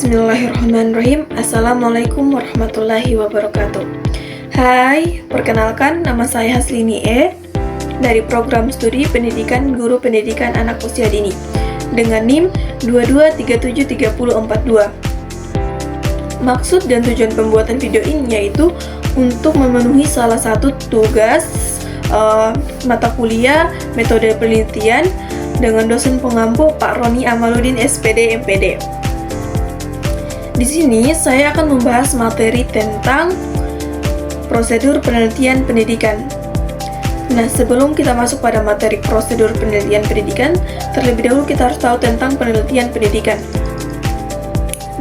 Bismillahirrahmanirrahim. Assalamualaikum warahmatullahi wabarakatuh. Hai, perkenalkan nama saya Haslini E dari program studi pendidikan guru pendidikan anak usia dini dengan NIM 22373042. Maksud dan tujuan pembuatan video ini yaitu untuk memenuhi salah satu tugas mata kuliah metode penelitian dengan dosen pengampu Pak Roni Amaludin SPD MPD. Di sini saya akan membahas materi tentang prosedur penelitian pendidikan. Nah, sebelum kita masuk pada materi prosedur penelitian pendidikan, terlebih dahulu kita harus tahu tentang penelitian pendidikan.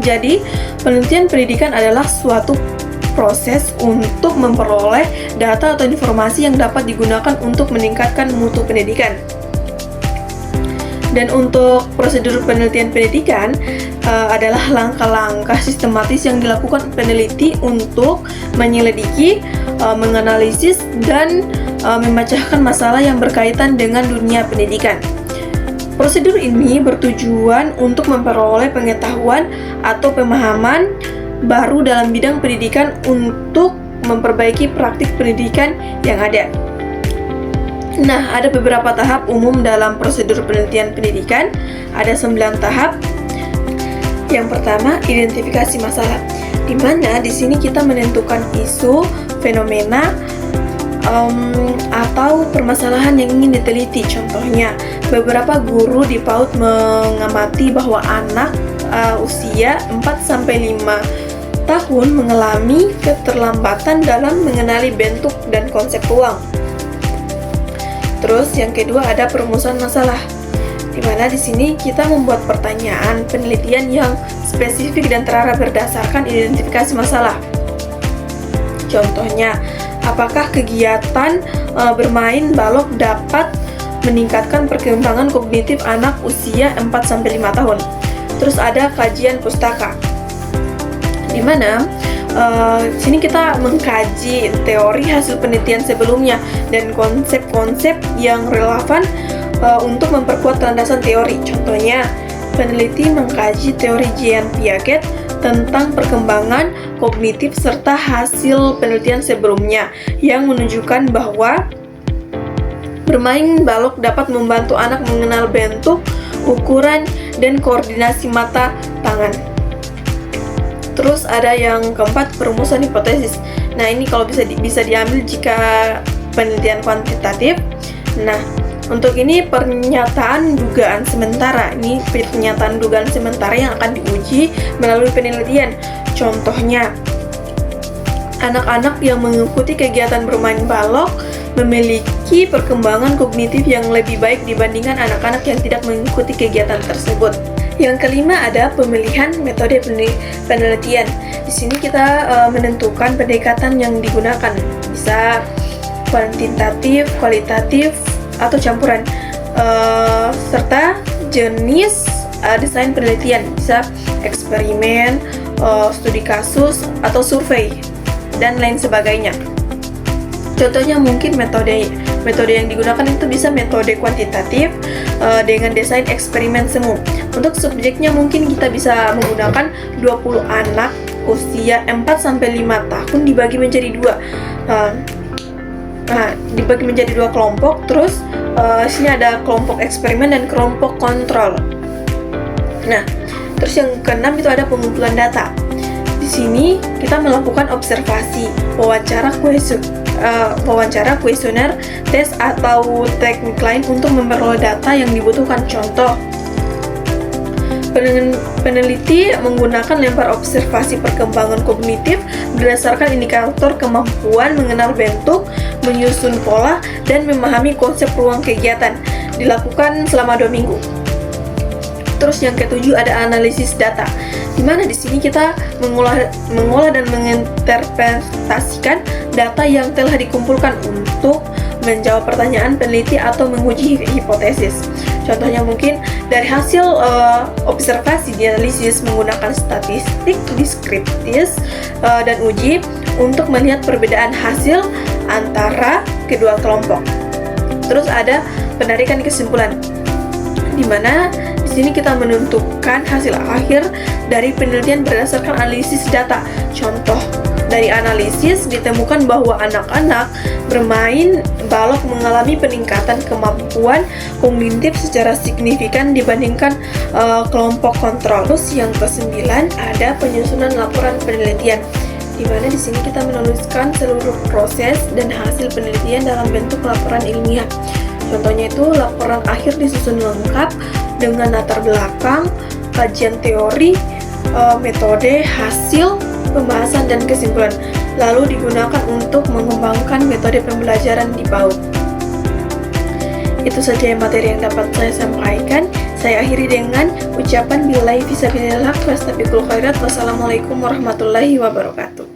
Jadi, penelitian pendidikan adalah suatu proses untuk memperoleh data atau informasi yang dapat digunakan untuk meningkatkan mutu pendidikan. Dan untuk prosedur penelitian pendidikan adalah langkah-langkah sistematis yang dilakukan peneliti untuk menyelidiki, menganalisis, dan memecahkan masalah yang berkaitan dengan dunia pendidikan. Prosedur ini bertujuan untuk memperoleh pengetahuan atau pemahaman baru dalam bidang pendidikan untuk memperbaiki praktik pendidikan yang ada. Nah, ada beberapa tahap umum dalam prosedur penelitian pendidikan. Ada 9 tahap. Yang pertama, identifikasi masalah, di mana di sini kita menentukan isu, fenomena, atau permasalahan yang ingin diteliti. Contohnya, beberapa guru di PAUD mengamati bahwa anak usia 4-5 tahun mengalami keterlambatan dalam mengenali bentuk dan konsep ruang. Terus yang kedua ada perumusan masalah, di mana di sini kita membuat pertanyaan penelitian yang spesifik dan terarah berdasarkan identifikasi masalah. Contohnya, apakah kegiatan bermain balok dapat meningkatkan perkembangan kognitif anak usia 4-5 tahun? Terus ada kajian pustaka, di mana sini kita mengkaji teori hasil penelitian sebelumnya dan konsep-konsep yang relevan untuk memperkuat landasan teori. Contohnya, peneliti mengkaji teori Jean Piaget tentang perkembangan kognitif serta hasil penelitian sebelumnya yang menunjukkan bahwa bermain balok dapat membantu anak mengenal bentuk, ukuran, dan koordinasi mata, tangan. Terus ada yang keempat, perumusan hipotesis. Nah, ini kalau bisa diambil jika penelitian kuantitatif. Nah, untuk ini pernyataan dugaan sementara. Ini pernyataan dugaan sementara yang akan diuji melalui penelitian. Contohnya, anak-anak yang mengikuti kegiatan bermain balok memiliki perkembangan kognitif yang lebih baik dibandingkan anak-anak yang tidak mengikuti kegiatan tersebut. Yang kelima ada pemilihan metode penelitian. Di sini kita menentukan pendekatan yang digunakan, bisa kuantitatif, kualitatif, atau campuran, serta jenis desain penelitian, bisa eksperimen, studi kasus, atau survei, dan lain sebagainya. Contohnya mungkin metode yang digunakan itu bisa metode kuantitatif dengan desain eksperimen semu. Untuk subjeknya mungkin kita bisa menggunakan 20 anak usia 4-5 tahun dibagi menjadi dua kelompok. Terus sini ada kelompok eksperimen dan kelompok kontrol. Nah, terus yang keenam itu ada pengumpulan data. Di sini kita melakukan observasi, wawancara, kuesioner, tes, atau teknik lain untuk memperoleh data yang dibutuhkan. Contoh, peneliti menggunakan lempar observasi perkembangan kognitif berdasarkan indikator kemampuan mengenal bentuk, menyusun pola, dan memahami konsep ruang kegiatan. Dilakukan selama 2 minggu. Terus yang ketujuh ada analisis data, di mana di sini kita mengolah dan menginterpretasikan data yang telah dikumpulkan untuk menjawab pertanyaan peneliti atau menguji hipotesis. Contohnya mungkin dari hasil observasi dianalisis menggunakan statistik deskriptif dan uji untuk melihat perbedaan hasil antara kedua kelompok. Terus ada penarikan kesimpulan, di mana di sini kita menentukan hasil akhir dari penelitian berdasarkan analisis data. Contoh, dari analisis ditemukan bahwa anak-anak bermain balok mengalami peningkatan kemampuan kognitif secara signifikan dibandingkan kelompok kontrol. Terus yang ke-9 ada penyusunan laporan penelitian, di mana di sini kita menuliskan seluruh proses dan hasil penelitian dalam bentuk laporan ilmiah. Contohnya itu laporan akhir disusun lengkap dengan latar belakang, kajian teori, metode, hasil, pembahasan, dan kesimpulan, lalu digunakan untuk mengembangkan metode pembelajaran di PAUD. Itu saja materi yang dapat saya sampaikan. Saya akhiri dengan ucapan billahi fisabilillah wastabiqul khairat. Wassalamualaikum warahmatullahi wabarakatuh.